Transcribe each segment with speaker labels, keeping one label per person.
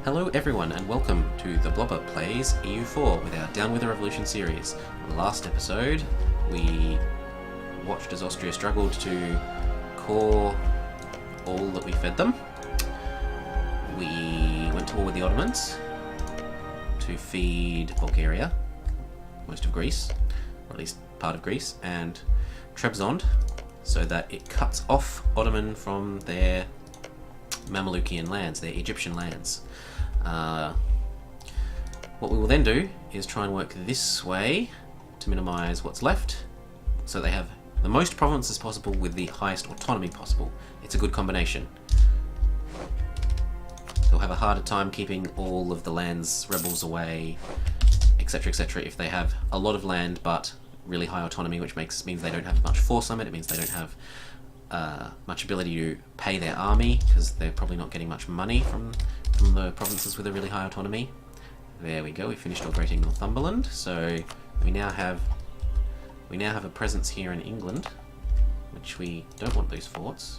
Speaker 1: Hello everyone and welcome to the Blobber Plays EU4 with our Down with the Revolution series. Last episode we watched as Austria struggled to core all that we fed them. We went to war with the Ottomans to feed Bulgaria, most of Greece, or at least part of Greece, and Trebizond, so that it cuts off Ottoman from their Mamlukian lands, their Egyptian lands. What we will then do is try and work this way to minimise what's left, so they have the most provinces possible with the highest autonomy possible. It's a good combination. They'll have a harder time keeping all of the land's rebels away, etc, etc, if they have a lot of land but really high autonomy, which means they don't have much force on it. It means they don't have much ability to pay their army, because they're probably not getting much money from the provinces with a really high autonomy. There we go, we finished upgrading Northumberland, so we now have a presence here in England, which we don't want those forts.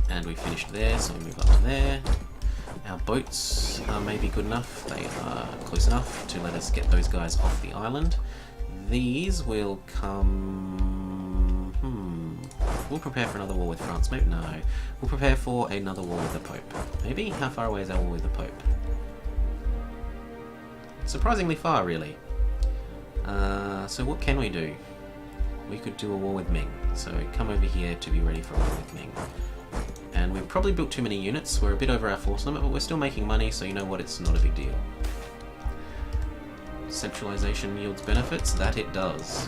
Speaker 1: And we finished there, so we move up to there. Our boats are maybe good enough, they are close enough to let us get those guys off the island. These will come... We'll prepare for another war with France. Maybe no. We'll prepare for another war with the Pope. Maybe? How far away is our war with the Pope? Surprisingly far, really. So what can we do? We could do a war with Ming. So come over here to be ready for a war with Ming. And we've probably built too many units. We're a bit over our force limit, but we're still making money, so you know what? It's not a big deal. Centralization yields benefits, that it does.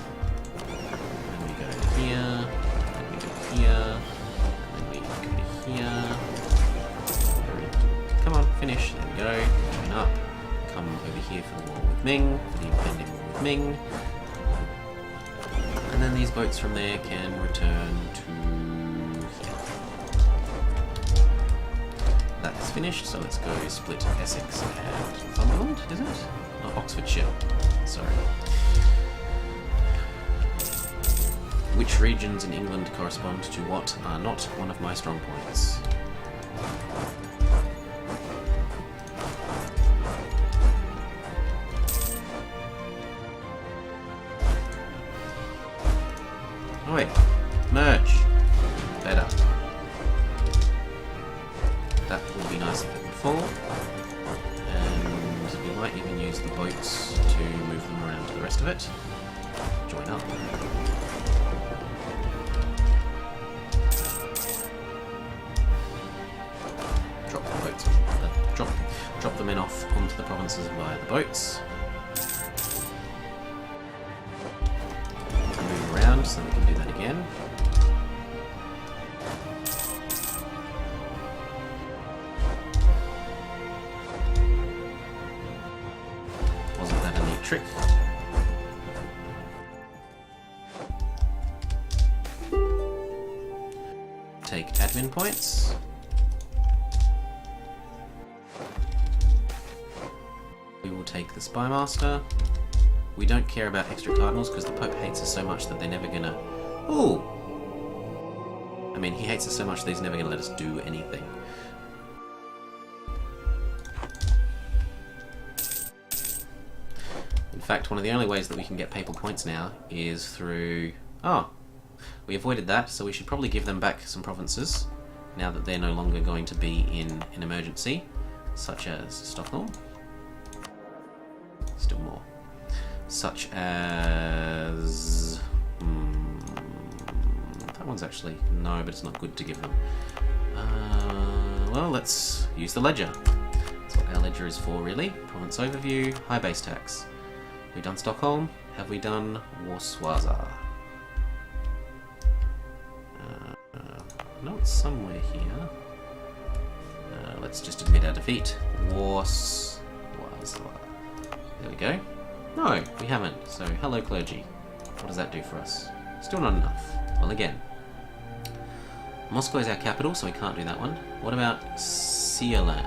Speaker 1: And we go here, and we go here, and then we go to here. Come on, finish. There we go. Join up. Come over here for the war with Ming, for the impending war with Ming. And then these boats from there can return to here. That is finished, so let's go split Essex and Northumberland, is it? Oh, Oxfordshire. Sorry. Which regions in England correspond to what are not one of my strong points? Oh wait. Merge. Better. That would be nice if it would fall. We might even use the boats to move them around to the rest of it. Join up. Drop the boats. Drop the men off onto the provinces via the boats. And move around so we can do that again. Trick. Take admin points. We will take the Spy Master. We don't care about extra cardinals because the Pope hates us so much that they're never gonna... Ooh! I mean, he hates us so much that he's never gonna let us do anything. In fact, one of the only ways that we can get papal points now is through... Oh, we avoided that, so we should probably give them back some provinces now that they're no longer going to be in an emergency, such as Stockholm. Still more. Such as... that one's actually... No, but it's not good to give them. Well, let's use the ledger. That's what our ledger is for, really. Province overview, high base tax. Have we done Stockholm? Have we done Warsaw? No, it's somewhere here. Let's just admit our defeat. Warsaw. There we go. No, we haven't. So, hello clergy. What does that do for us? Still not enough. Well, again. Moscow is our capital, so we can't do that one. What about Sierra?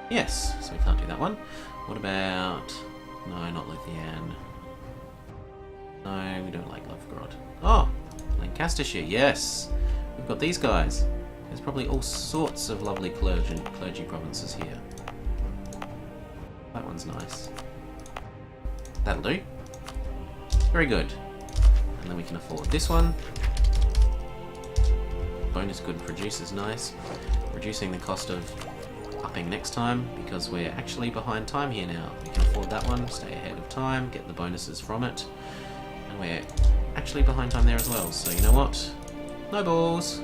Speaker 1: Yes, so we can't do that one. What about... No, not Lithuania. No, we don't like Novgorod. Oh! Lancastershire, yes! We've got these guys. There's probably all sorts of lovely clergy provinces here. That one's nice. That'll do. Very good. And then we can afford this one. Bonus good produce is nice. Reducing the cost of upping next time, because we're actually behind time here now. We can afford that one, stay ahead of time, get the bonuses from it. And we're actually behind time there as well, so you know what? Nobles!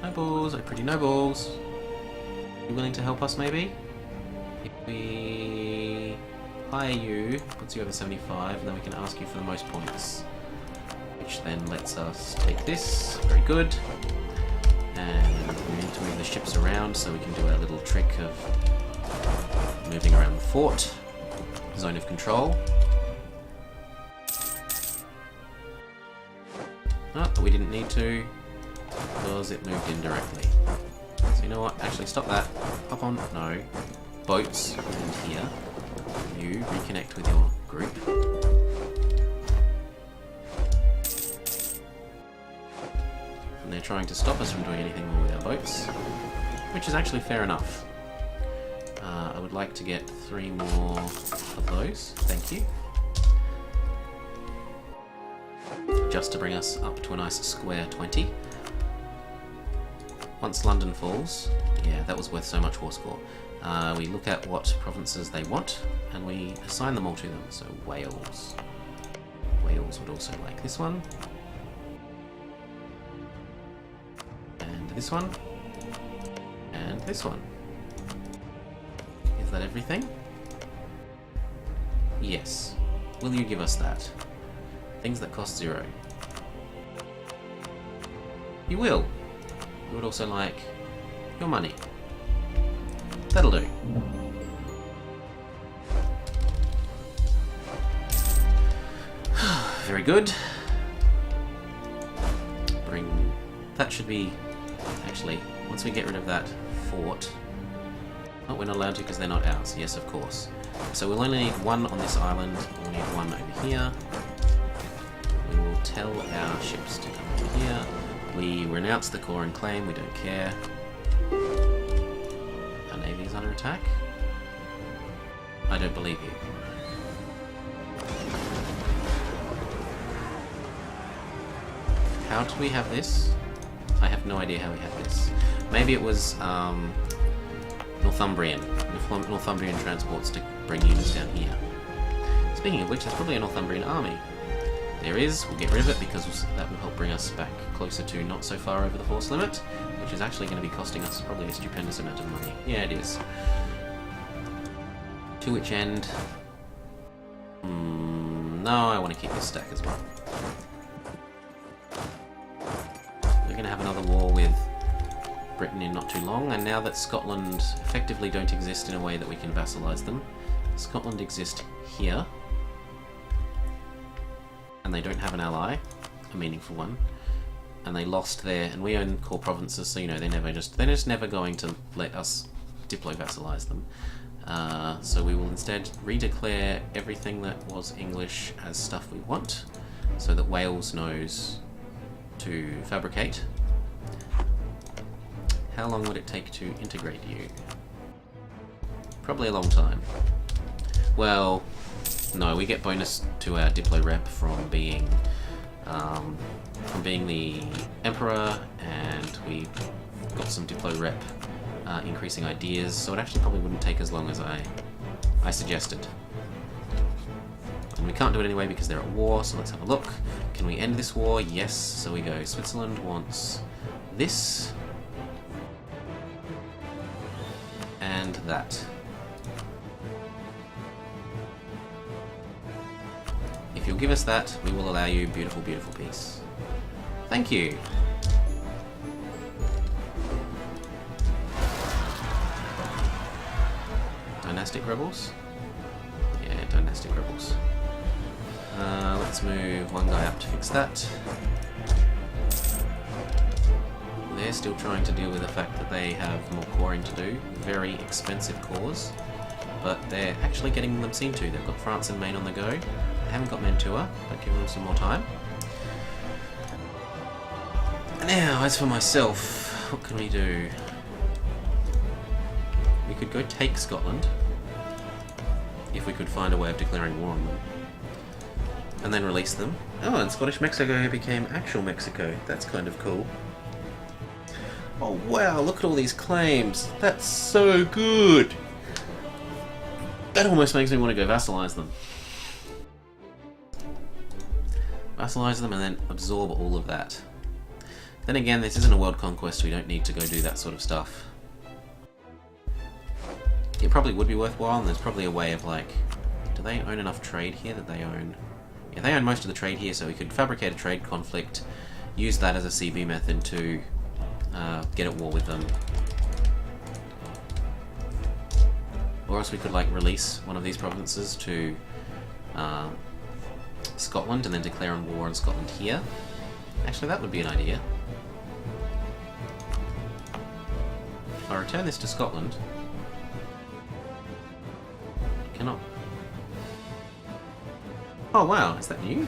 Speaker 1: Nobles, oh pretty nobles. You willing to help us maybe? If we hire you, puts you over 75, and then we can ask you for the most points. Which then lets us take this, very good. And we need to move the ships around so we can do our little trick of moving around the fort. Zone of control. Oh, but we didn't need to because it moved in directly. So you know what? Actually, stop that. Hop on. No. Boats. And here. You reconnect with your group. And they're trying to stop us from doing anything more with our boats, which is actually fair enough. I would like to get 3 more of those. Thank you. Just to bring us up to a nice square 20. Once London falls, yeah, that was worth so much war score. We look at what provinces they want, and we assign them all to them. So Wales. Wales would also like this one. And this one. And this one. Is that everything? Yes. Will you give us that? Things that cost 0. You will. You would also like your money. That'll do. Very good. Bring... That should be... Actually, once we get rid of that fort... Oh, we're not allowed to because they're not ours. Yes, of course. So we'll only need 1 on this island. We'll need 1 over here. We will tell our ships to come over here. We renounce the core and claim. We don't care. Our navy is under attack. I don't believe you. How do we have this? I have no idea how we have this. Maybe it was Northumbrian transports to bring units down here. Speaking of which, there's probably a Northumbrian army. There is. We'll get rid of it because that will help bring us back closer to not so far over the force limit, which is actually going to be costing us probably a stupendous amount of money. Yeah, it is. To which end? No, I want to keep this stack as well. We're going to have another war with Britain in not too long, and now that Scotland effectively don't exist in a way that we can vassalize them, Scotland exist here, and they don't have an ally, a meaningful one, and they lost their, and we own core provinces, so you know they're just never going to let us diplo-vassalize them. So we will instead redeclare everything that was English as stuff we want, so that Wales knows to fabricate. How long would it take to integrate you? Probably a long time. Well, no, we get bonus to our Diplo rep from being the Emperor, and we got some Diplo rep increasing ideas, so it actually probably wouldn't take as long as I suggested. And we can't do it anyway because they're at war, so let's have a look. Can we end this war? Yes, so we go Switzerland wants this. And that. If you'll give us that, we will allow you beautiful, beautiful peace. Thank you. Dynastic rebels? Yeah, dynastic rebels. Let's move 1 guy up to fix that. They're still trying to deal with the fact that they have more coring to do. Very expensive cores, but they're actually getting them seen to. They've got France and Maine on the go. They haven't got Mantua, but give them some more time. Now, as for myself, what can we do? We could go take Scotland, if we could find a way of declaring war on them. And then release them. Oh, and Scottish Mexico became actual Mexico. That's kind of cool. Oh wow, look at all these claims. That's so good! That almost makes me want to go vassalize them. Vassalize them and then absorb all of that. Then again, this isn't a world conquest, we don't need to go do that sort of stuff. It probably would be worthwhile, and there's probably a way of like... Do they own enough trade here that they own? Yeah, they own most of the trade here, so we could fabricate a trade conflict, use that as a CB method to get at war with them. Or else we could like release one of these provinces to Scotland and then declare on war on Scotland here. Actually, that would be an idea. If I return this to Scotland... Cannot... Oh wow, is that new?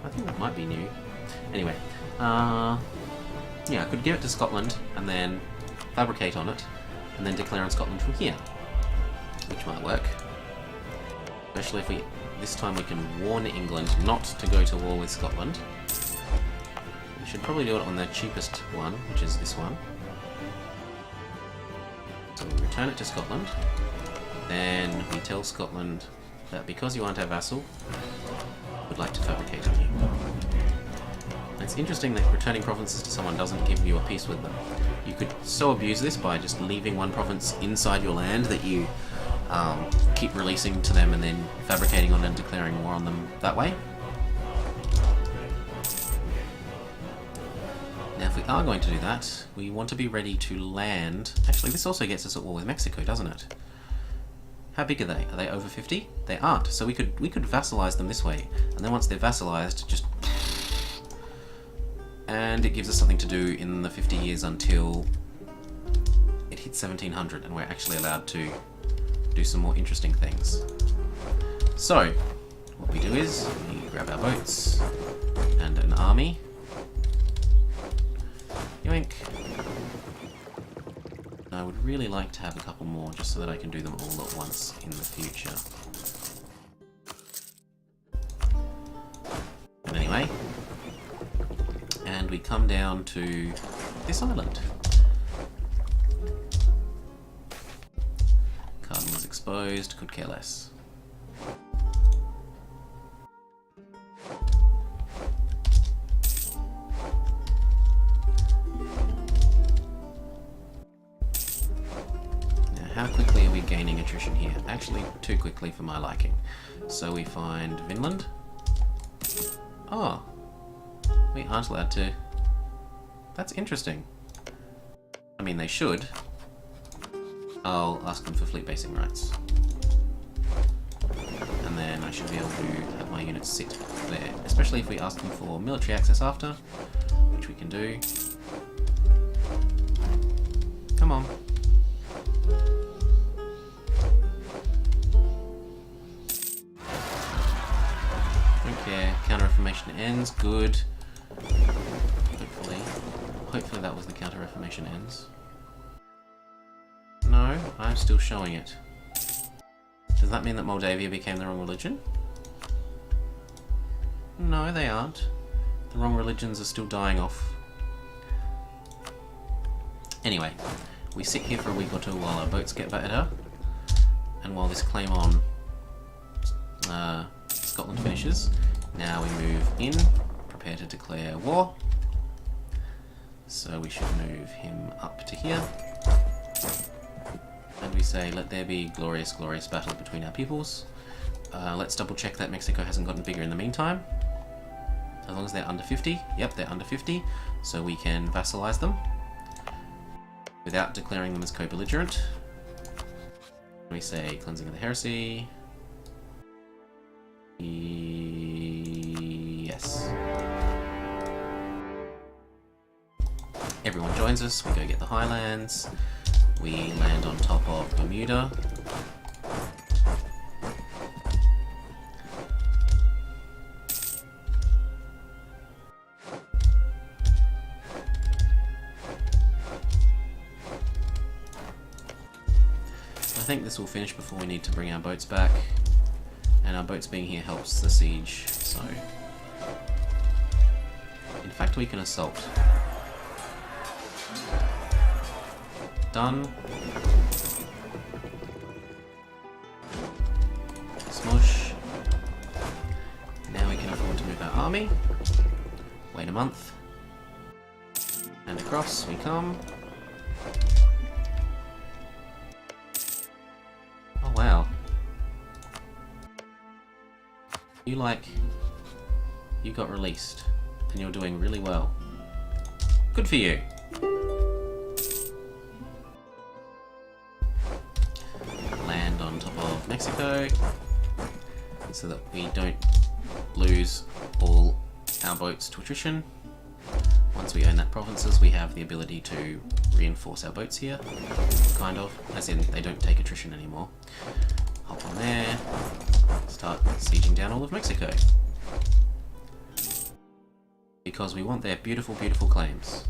Speaker 1: I think that might be new. Anyway, yeah, I could give it to Scotland and then fabricate on it, and then declare on Scotland from here, which might work. Especially if this time we can warn England not to go to war with Scotland. We should probably do it on the cheapest one, which is this one. So we return it to Scotland. Then we tell Scotland that because you aren't our vassal, we'd like to fabricate on you. It's interesting that returning provinces to someone doesn't give you a peace with them. You could so abuse this by just leaving one province inside your land that you keep releasing to them and then fabricating on and declaring war on them that way. Now if we are going to do that, we want to be ready to land... Actually, this also gets us at war with Mexico, doesn't it? How big are they? Are they over 50? They aren't, so we could vassalize them this way, and then once they're vassalized, just... And it gives us something to do in the 50 years until it hits 1700, and we're actually allowed to do some more interesting things. So, what we do is, we grab our boats, and an army. Yoink. I would really like to have a couple more, just so that I can do them all at once in the future. But anyway, and we come down to this island. Cardinal is exposed, could care less. How quickly are we gaining attrition here? Actually, too quickly for my liking. So we find Vinland. Oh, we aren't allowed to. That's interesting. I mean, they should. I'll ask them for fleet basing rights. And then I should be able to have my units sit there. Especially if we ask them for military access after, which we can do. Come on. Counter-Reformation ends, good. Hopefully that was the Counter-Reformation ends. No, I'm still showing it. Does that mean that Moldavia became the wrong religion? No, they aren't. The wrong religions are still dying off. Anyway, we sit here for a week or two while our boats get better, and while this claim on Scotland finishes. Now we move in, prepare to declare war. So we should move him up to here. And we say, let there be glorious, glorious battle between our peoples. Let's double check that Mexico hasn't gotten bigger in the meantime. As long as they're under 50. Yep, they're under 50. So we can vassalize them without declaring them as co-belligerent. We say, cleansing of the heresy. Yes. Everyone joins us, we go get the Highlands, we land on top of Bermuda. think this will finish before we need to bring our boats back. And our boats being here helps the siege, so... In fact, we can assault. Done. Smush. Now we can afford to move our army. Wait a month. And across we come. Oh wow. You got released. And you're doing really well. Good for you. Land on top of Mexico. So that we don't lose all our boats to attrition. Once we own that provinces, we have the ability to reinforce our boats here. Kind of. As in, they don't take attrition anymore. Hop on there. Start sieging down all of Mexico. Because we want their beautiful, beautiful claims.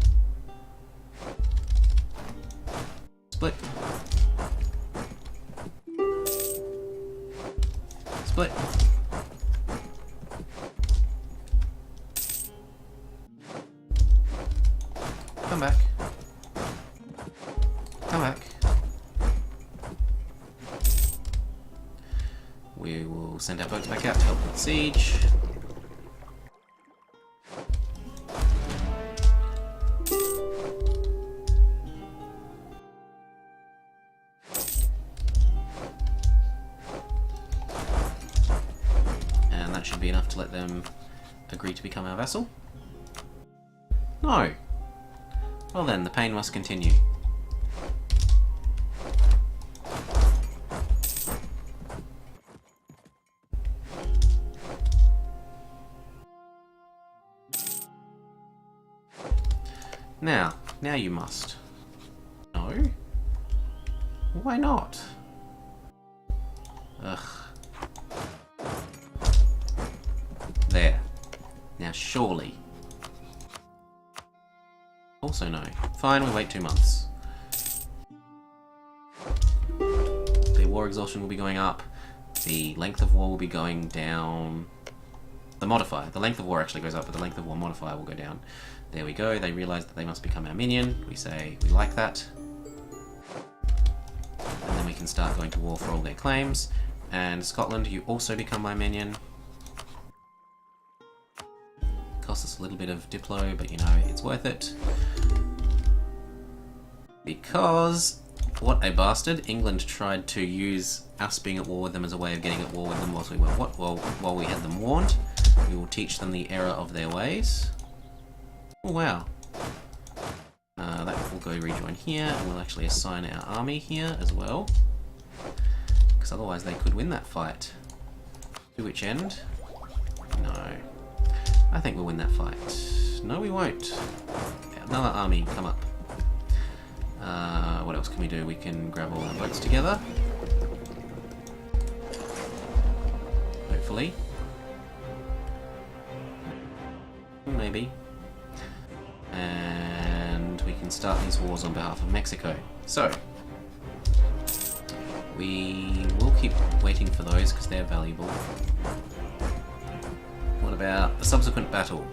Speaker 1: Split. Split. Come back. Come back. We will send our boats back out to help with the siege. Should be enough to let them agree to become our vassal. No. Well then, the pain must continue. Now you must. No? Why not? Ugh. There. Now surely. Also no. Fine, we wait 2 months. The war exhaustion will be going up. The length of war will be going down. The modifier. The length of war actually goes up, but the length of war modifier will go down. There we go. They realise that they must become our minion. We say we like that. And then we can start going to war for all their claims. And Scotland, you also become my minion. Costs us a little bit of Diplo, but you know, it's worth it. Because, what a bastard, England tried to use us being at war with them as a way of getting at war with them whilst we were while we had them warned. We will teach them the error of their ways. Oh wow. That will go rejoin here, and we'll actually assign our army here as well. Because otherwise they could win that fight. To which end? No. I think we'll win that fight. No, we won't. Another army, come up. What else can we do? We can grab all our boats together. Hopefully. Maybe. And we can start these wars on behalf of Mexico. So, we will keep waiting for those because they're valuable. What about the subsequent battle?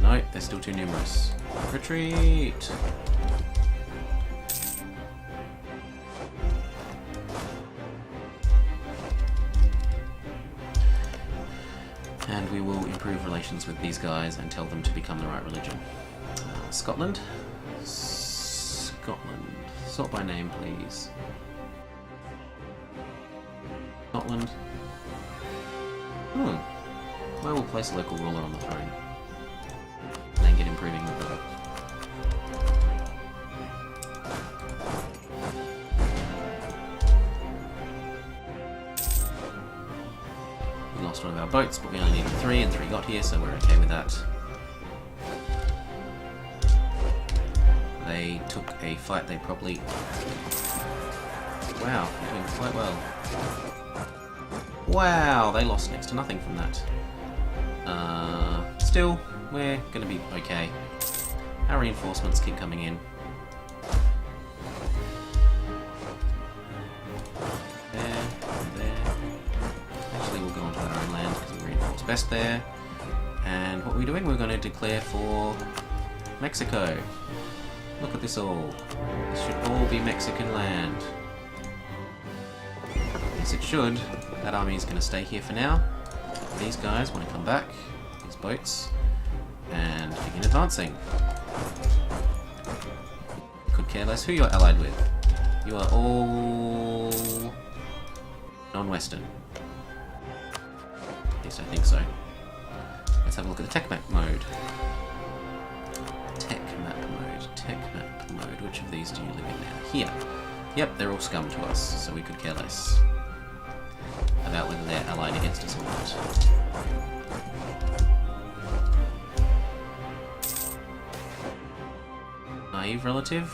Speaker 1: No, they're still too numerous. Retreat! And we will improve relations with these guys and tell them to become the right religion. Scotland? Scotland. Sort by name, please. Scotland. I will place a local ruler on the throne. And then get improving with them. We lost one of our boats, but we only needed 3, and 3 got here, so we're okay with that. They took a fight they probably... Wow, they're doing quite well. Wow, they lost next to nothing from that. Still, we're going to be okay. Our reinforcements keep coming in. best there. And what are we doing? We're going to declare for Mexico. Look at this all. This should all be Mexican land. Yes, it should. That army is going to stay here for now. These guys want to come back, these boats, and begin advancing. Could care less who you're allied with. You are all non-Western. At least I think so. Let's have a look at the tech map mode. Tech map mode. Tech map mode. Which of these do you live in now? Here. Yep, they're all scum to us, so we could care less about whether they're allied against us or not. Naive relative?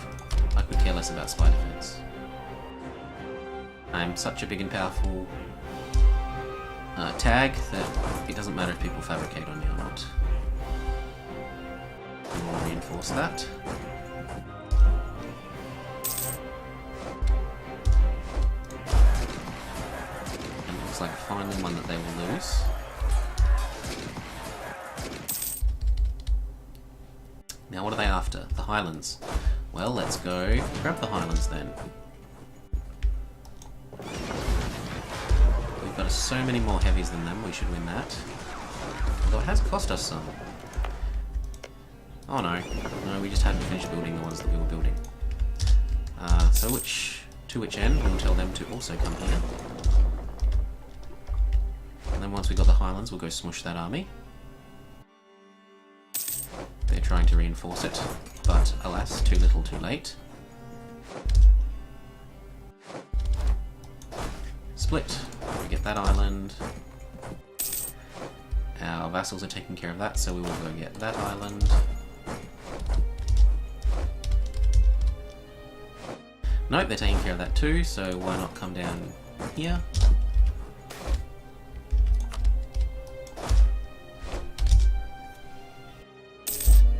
Speaker 1: I could care less about spy defense. I'm such a big and powerful tag that it doesn't matter if people fabricate on me or not. We'll reinforce that. And it looks like finally one that they will lose. Now what are they after? The Highlands. Well, let's go grab the Highlands then. We've got so many more heavies than them, we should win that. Although it has cost us some. Oh no. No, we just hadn't finished building the ones that we were building. So to which end, we'll tell them to also come here. And then once we got the Highlands, we'll go smush that army. They're trying to reinforce it, but alas, too little, too late. Split. We get that island. Our vassals are taking care of that, so we will go get that island. Nope, they're taking care of that too, so why not come down here?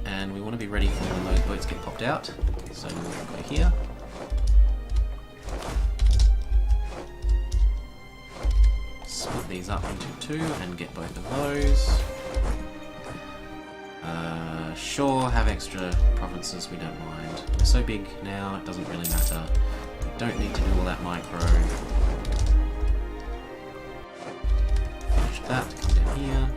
Speaker 1: And we want to be ready for when those boats get popped out, so we'll go here. Split these up into two and get both of those. Sure, have extra provinces, we don't mind. We're so big now, it doesn't really matter. We don't need to do all that micro. Finish that, come down here.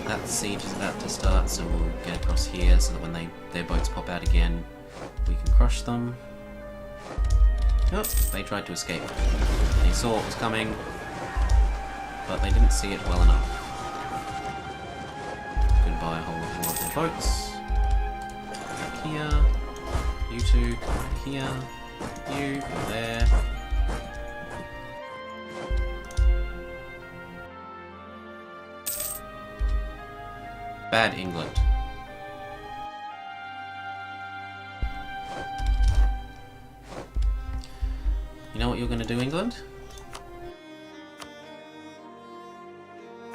Speaker 1: That siege is about to start, so we'll get across here so that when their boats pop out again, we can crush them. Oh, they tried to escape. They saw what was coming, but they didn't see it well enough. Goodbye, a whole lot more of their boats. Back here. You two, come over here. You, go there. Bad England. You know what you're going to do, England?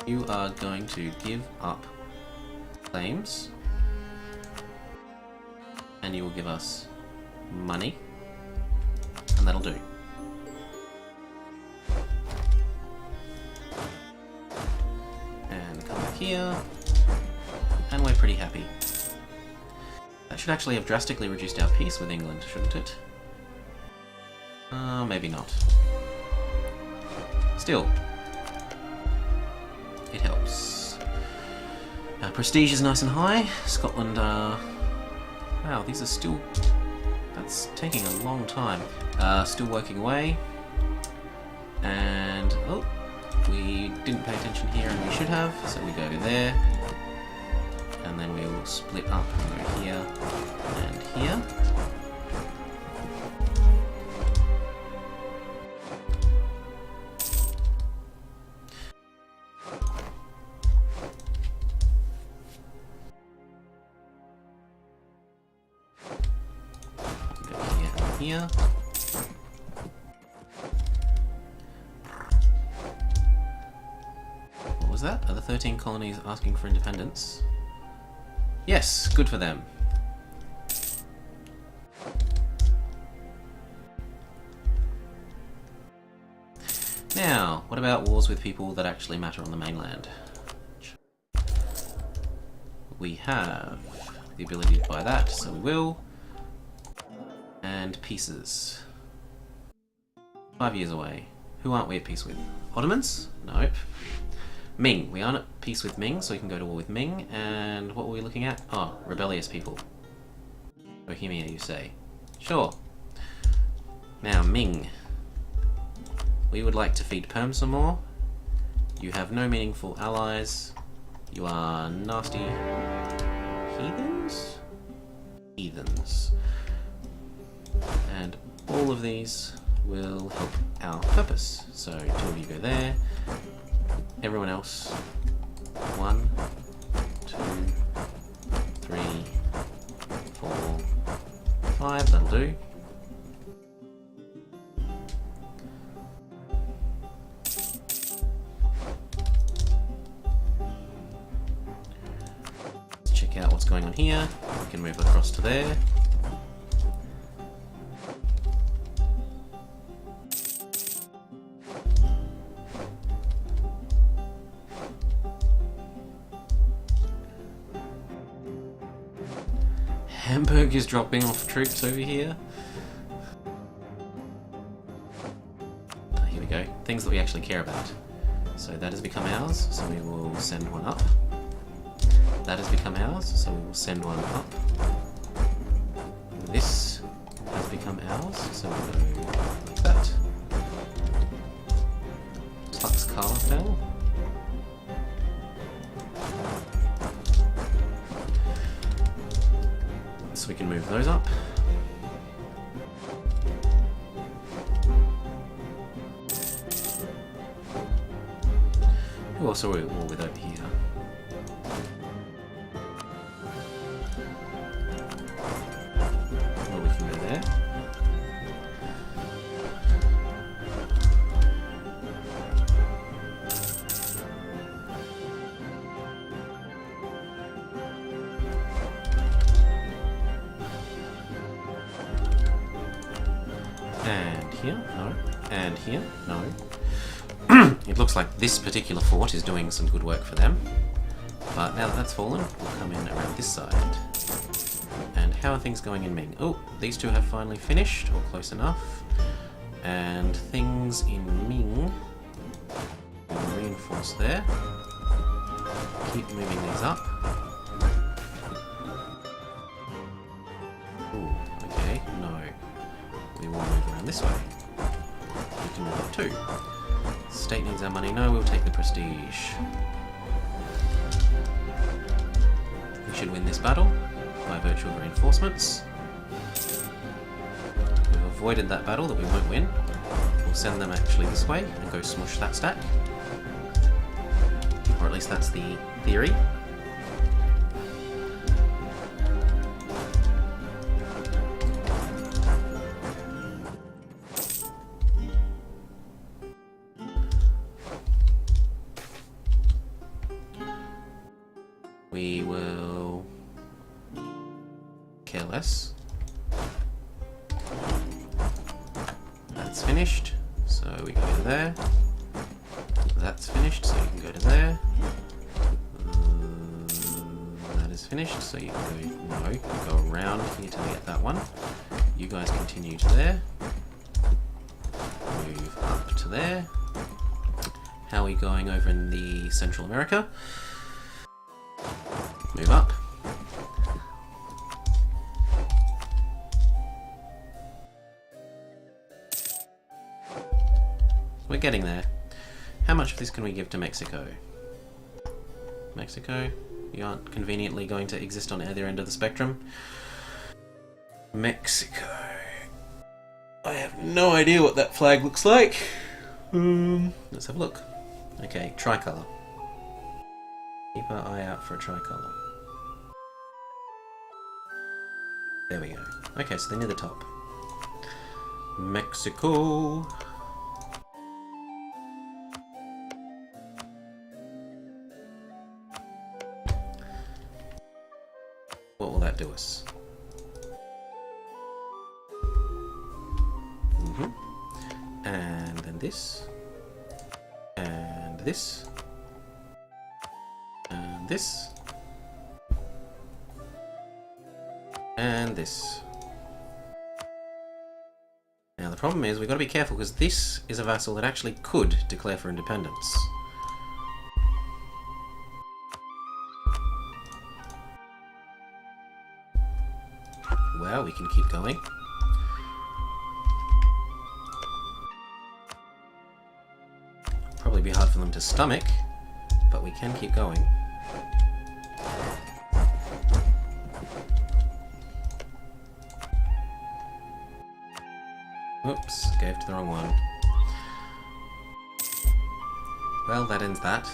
Speaker 1: You are going to give up claims, and you will give us money, and that'll do. And come back here, and we're pretty happy. That should actually have drastically reduced our peace with England, shouldn't it? Maybe not. Still, it helps. Our prestige is nice and high. Scotland, wow, these are still... That's taking a long time. Still working away. And, oh, we didn't pay attention here and we should have, so we go there. And then we will split up and go here and here. Here. What was that? Are the 13 colonies asking for independence? Yes, good for them. Now, what about wars with people that actually matter on the mainland? We have the ability to buy that, so we will. And pieces. 5 years away. Who aren't we at peace with? Ottomans? Nope. Ming. We aren't at peace with Ming, so we can go to war with Ming. And what were we looking at? Oh, rebellious people. Bohemia, you say? Sure. Now, Ming. We would like to feed Perm some more. You have no meaningful allies. You are nasty heathens? Heathens. And all of these will help our purpose. So 2 of you go there. Everyone else. 1, 2, 3, 4, 5. That'll do. Let's check out what's going on here. We can move across to there. Hamburg is dropping off troops over here. Here we go. Things that we actually care about. So that has become ours, so we will send one up. That has become ours, so we will send one up. This has become ours, so we'll go like that. Tlaxcala fell. So we can move those up. Who else are we all with over here? Well, we can go there. And here, no. And here, no. It looks like this particular fort is doing some good work for them. But now that that's fallen, we'll come in around this side. And how are things going in Ming? Oh, these two have finally finished, or close enough. And things in Ming will reinforce there. Keep moving these up. Ooh, okay, no. We will move around this way. We can move up too. State needs our money. No, we'll take the prestige. We should win this battle by virtue of reinforcements. We've avoided that battle that we won't win. We'll send them actually this way and go smush that stack. Or at least that's the theory. We will care less. That's finished, so we go to there. That's finished, so you can go to there. That is finished, so you can go, no, you can go around here till we get that one. You guys continue to there. Move up to there. How are we going over in the Central America? Move up. We're getting there. How much of this can we give to Mexico? Mexico, you aren't conveniently going to exist on either end of the spectrum. Mexico. I have no idea what that flag looks like. Let's have a look. Okay, tricolour. Keep our eye out for a tricolour. There we go. Okay, so they're near the top. Mexico. that do us? And then this. And this. And this. And this. Now the problem is we've got to be careful because this is a vassal that actually could declare for independence. Well, we can keep going. Probably be hard for them to stomach, but we can keep going. Oops, gave to the wrong one. Well, that ends that.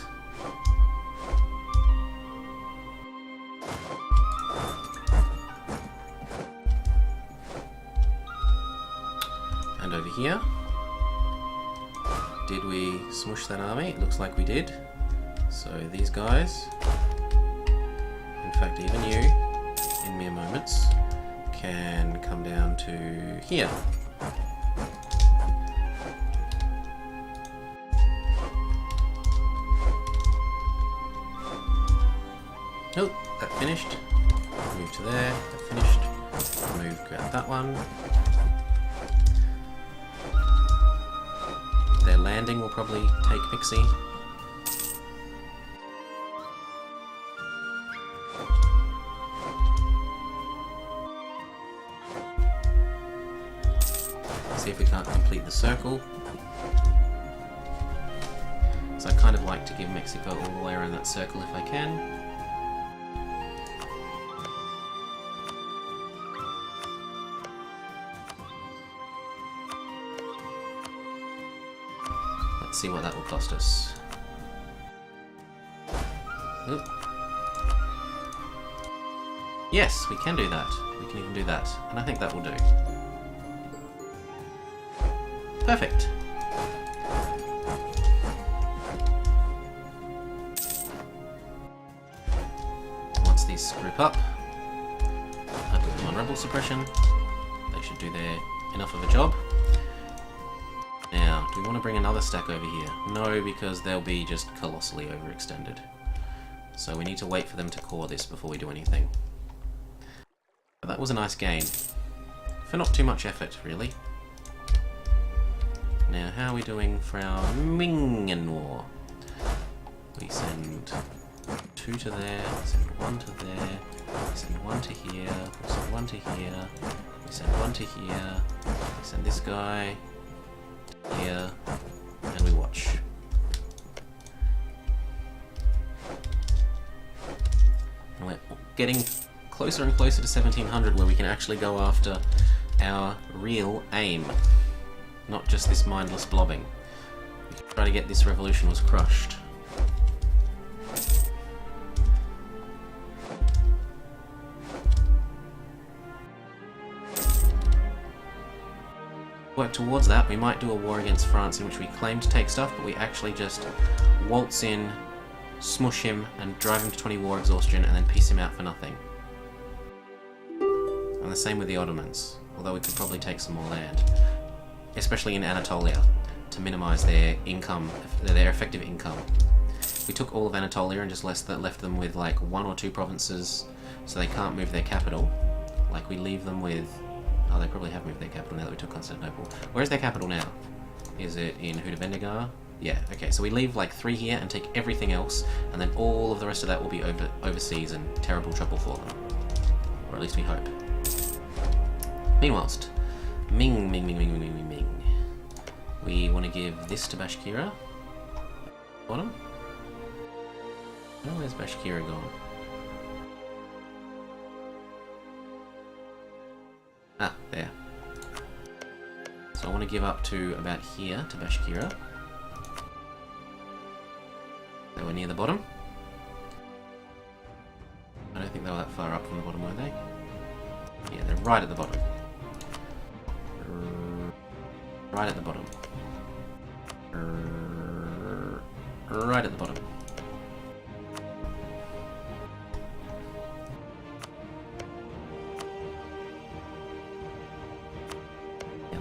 Speaker 1: And over here, did we smush that army? It looks like we did. So these guys, in fact even you, in mere moments, can come down to here. Nope, that finished. Move to there, that finished. Move, grab that one. Their landing will probably take Pixie. See if we can't complete the circle. So I kind of like to give Mexico all the way around that circle if I can. Let's see what that will cost us. Oop. Yes, we can do that. We can even do that. And I think that will do. Perfect. Once these group up, I put them on rebel suppression. They should do enough of a job. Now, do we want to bring another stack over here? No, because they'll be just colossally overextended. So we need to wait for them to core this before we do anything. But that was a nice game. For not too much effort, really. Now, how are we doing for our Mingen War? We send 2 to there, we send 1 to there, we send 1 to here, we send 1 to here, we send 1 to here, we send this guy here, and we watch. And we're getting closer and closer to 1700 where we can actually go after our real aim. Not just this mindless blobbing. We can try to get this revolution was crushed. Work towards that. We might do a war against France in which we claim to take stuff, but we actually just waltz in, smush him, and drive him to 20 war exhaustion, and then piece him out for nothing. And the same with the Ottomans, although we could probably take some more land. Especially in Anatolia, to minimise their income, their effective income. We took all of Anatolia and just left them with like 1 or 2 provinces, so they can't move their capital. Like we leave them with... Oh, they probably have moved their capital now that we took Constantinople. Where's their capital now? Is it in Hudavendigar? Yeah, okay, so we leave like 3 here and take everything else, and then all of the rest of that will be overseas and terrible trouble for them. Or at least we hope. Meanwhile, Ming. We want to give this to Bashkira. Bottom. Oh, where's Bashkira gone? Ah, there. So I want to give up to about here to Bashkira. They were near the bottom. I don't think they were that far up from the bottom, were they? Yeah, they're right at the bottom. Right at the bottom. Right at the bottom.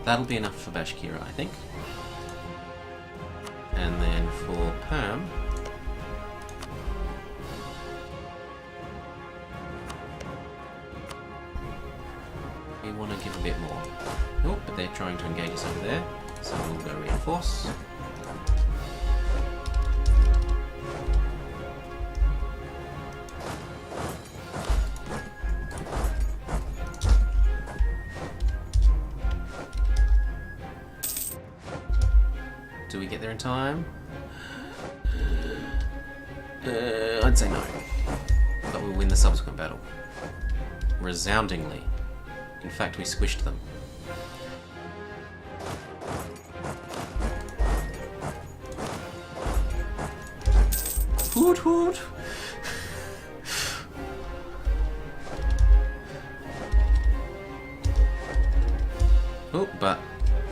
Speaker 1: that'll be enough for Bashkira, I think. And then for Perm, we want to give a bit more. Oh, but they're trying to engage us over there, so we'll go reinforce. Do we get there in time? I'd say no. But we'll win the subsequent battle. Resoundingly. In fact, we squished them. Hoot hoot! Oh, but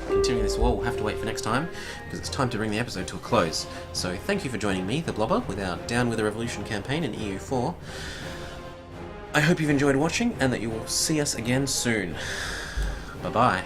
Speaker 1: continuing this war, we'll have to wait for next time, because it's time to bring the episode to a close. So thank you for joining me, the Blobber, with our Down with the Revolution campaign in EU4. I hope you've enjoyed watching, and that you will see us again soon. Bye-bye.